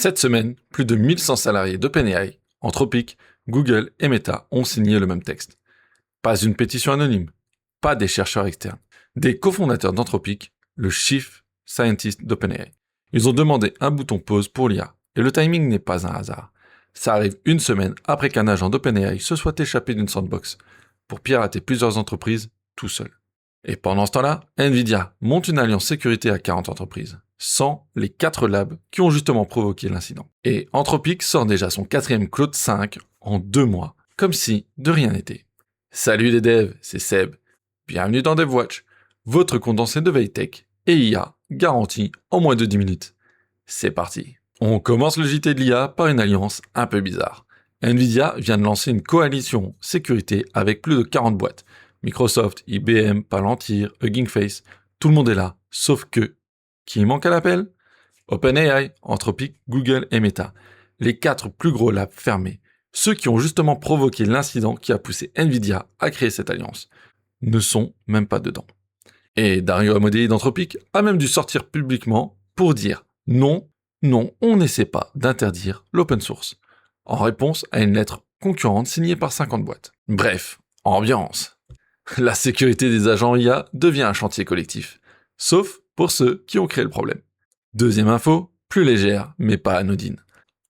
Cette semaine, plus de 1100 salariés d'OpenAI, Anthropic, Google et Meta ont signé le même texte. Pas une pétition anonyme, pas des chercheurs externes, des cofondateurs d'Anthropic, le Chief Scientist d'OpenAI. Ils ont demandé un bouton pause pour l'IA, et le timing n'est pas un hasard. Ça arrive une semaine après qu'un agent d'OpenAI se soit échappé d'une sandbox pour pirater plusieurs entreprises tout seul. Et pendant ce temps-là, Nvidia monte une alliance sécurité à 40 entreprises, sans les 4 labs qui ont justement provoqué l'incident. Et Anthropic sort déjà son 4e Claude 5 en 2 mois, comme si de rien n'était. Salut les devs, c'est Seb. Bienvenue dans DevWatch, votre condensé de veille tech et IA garanti en moins de 10 minutes. C'est parti. On commence le JT de l'IA par une alliance un peu bizarre. Nvidia vient de lancer une coalition sécurité avec plus de 40 boîtes. Microsoft, IBM, Palantir, Hugging Face, tout le monde est là, sauf que... Qui manque à l'appel ? OpenAI, Anthropic, Google et Meta. Les 4 plus gros labs fermés. Ceux qui ont justement provoqué l'incident qui a poussé Nvidia à créer cette alliance. Ne sont même pas dedans. Et Dario Amodei d'Anthropic a même dû sortir publiquement pour dire non, on n'essaie pas d'interdire l'open source. En réponse à une lettre concurrente signée par 50 boîtes. Bref, ambiance. La sécurité des agents IA devient un chantier collectif. Sauf pour ceux qui ont créé le problème. Deuxième info, plus légère, mais pas anodine.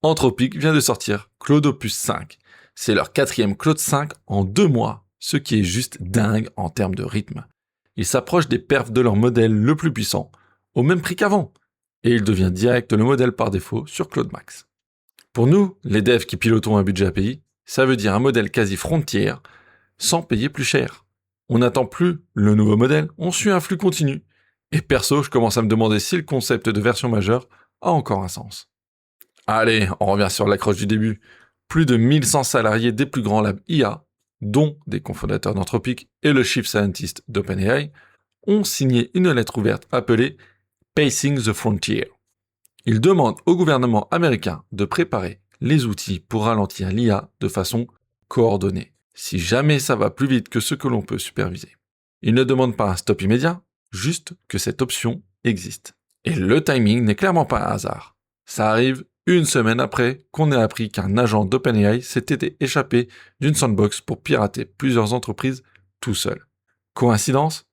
Anthropic vient de sortir Claude Opus 5. C'est leur 4e Claude 5 en 2 mois, ce qui est juste dingue en termes de rythme. Ils s'approchent des perfs de leur modèle le plus puissant, au même prix qu'avant, et il devient direct le modèle par défaut sur Claude Max. Pour nous, les devs qui pilotons un budget API, ça veut dire un modèle quasi frontière, sans payer plus cher. On n'attend plus le nouveau modèle, on suit un flux continu. Et perso, je commence à me demander si le concept de version majeure a encore un sens. Allez, on revient sur l'accroche du début. Plus de 1100 salariés des plus grands labs IA, dont des cofondateurs d'Anthropic et le Chief Scientist d'OpenAI, ont signé une lettre ouverte appelée Pacing the Frontier. Ils demandent au gouvernement américain de préparer les outils pour ralentir l'IA de façon coordonnée, si jamais ça va plus vite que ce que l'on peut superviser. Ils ne demandent pas un stop immédiat, juste que cette option existe. Et le timing n'est clairement pas un hasard. Ça arrive une semaine après qu'on ait appris qu'un agent d'OpenAI s'était échappé d'une sandbox pour pirater plusieurs entreprises tout seul. Coïncidence ?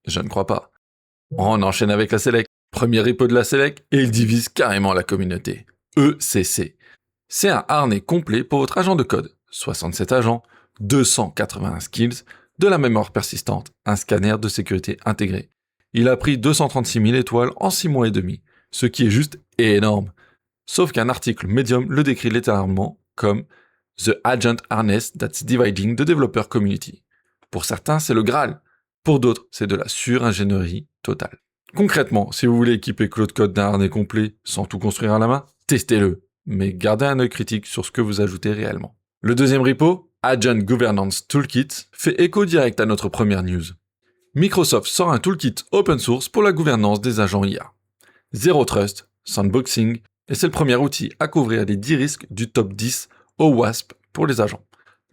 Je ne crois pas. On enchaîne avec la Select. Premier repo de la Select et il divise carrément la communauté. ECC. C'est un harnais complet pour votre agent de code. 67 agents, 281 skills, de la mémoire persistante, un scanner de sécurité intégré. Il a pris 236 000 étoiles en 6 mois et demi, ce qui est juste énorme. Sauf qu'un article Medium le décrit littéralement comme « The Agent Harness that's dividing the developer community ». Pour certains, c'est le Graal. Pour d'autres, c'est de la sur-ingénierie totale. Concrètement, si vous voulez équiper Claude Code d'un harnais complet sans tout construire à la main, testez-le, mais gardez un œil critique sur ce que vous ajoutez réellement. Le deuxième repo, Agent Governance Toolkit, fait écho direct à notre première news. Microsoft sort un toolkit open source pour la gouvernance des agents IA. Zero Trust, Sandboxing, et c'est le premier outil à couvrir les 10 risques du top 10 au WASP pour les agents.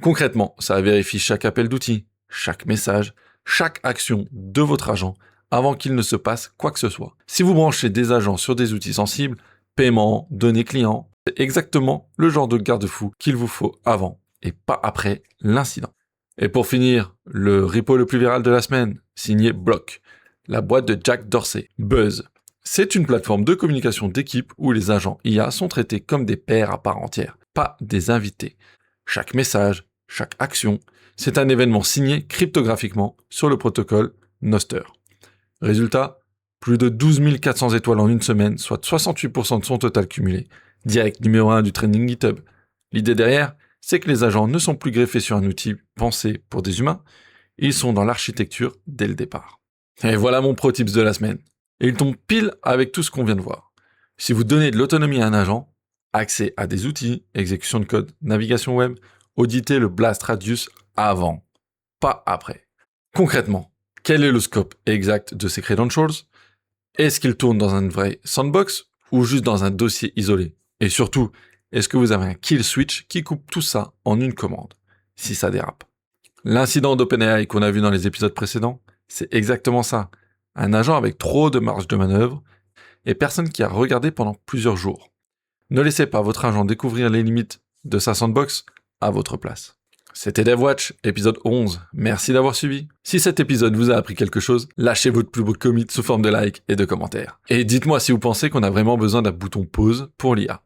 Concrètement, ça vérifie chaque appel d'outils, chaque message, chaque action de votre agent avant qu'il ne se passe quoi que ce soit. Si vous branchez des agents sur des outils sensibles, paiement, données clients, c'est exactement le genre de garde-fou qu'il vous faut avant et pas après l'incident. Et pour finir, le repo le plus viral de la semaine, signé Block, la boîte de Jack Dorsey, Buzz. C'est une plateforme de communication d'équipe où les agents IA sont traités comme des pairs à part entière, pas des invités. Chaque message, chaque action, c'est un événement signé cryptographiquement sur le protocole Noster. Résultat, plus de 12 400 étoiles en une semaine, soit 68% de son total cumulé. Direct numéro 1 du trending GitHub. L'idée derrière, c'est que les agents ne sont plus greffés sur un outil pensé pour des humains, ils sont dans l'architecture dès le départ. Et voilà mon pro tips de la semaine. Et il tombe pile avec tout ce qu'on vient de voir. Si vous donnez de l'autonomie à un agent, accès à des outils, exécution de code, navigation web, auditez le Blast Radius avant, pas après. Concrètement, quel est le scope exact de ces credentials ? Est-ce qu'ils tournent dans une vraie sandbox ou juste dans un dossier isolé ? Et surtout, est-ce que vous avez un kill switch qui coupe tout ça en une commande, si ça dérape ? L'incident d'OpenAI qu'on a vu dans les épisodes précédents, c'est exactement ça. Un agent avec trop de marge de manœuvre et personne qui a regardé pendant plusieurs jours. Ne laissez pas votre agent découvrir les limites de sa sandbox à votre place. C'était DevWatch, épisode 11. Merci d'avoir suivi. Si cet épisode vous a appris quelque chose, lâchez votre plus beau commit sous forme de like et de commentaires. Et dites-moi si vous pensez qu'on a vraiment besoin d'un bouton pause pour l'IA.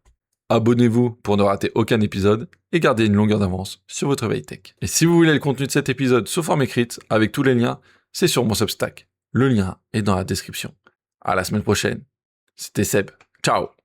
Abonnez-vous pour ne rater aucun épisode et gardez une longueur d'avance sur votre veille tech. Et si vous voulez le contenu de cet épisode sous forme écrite, avec tous les liens, c'est sur mon Substack. Le lien est dans la description. À la semaine prochaine. C'était Seb. Ciao.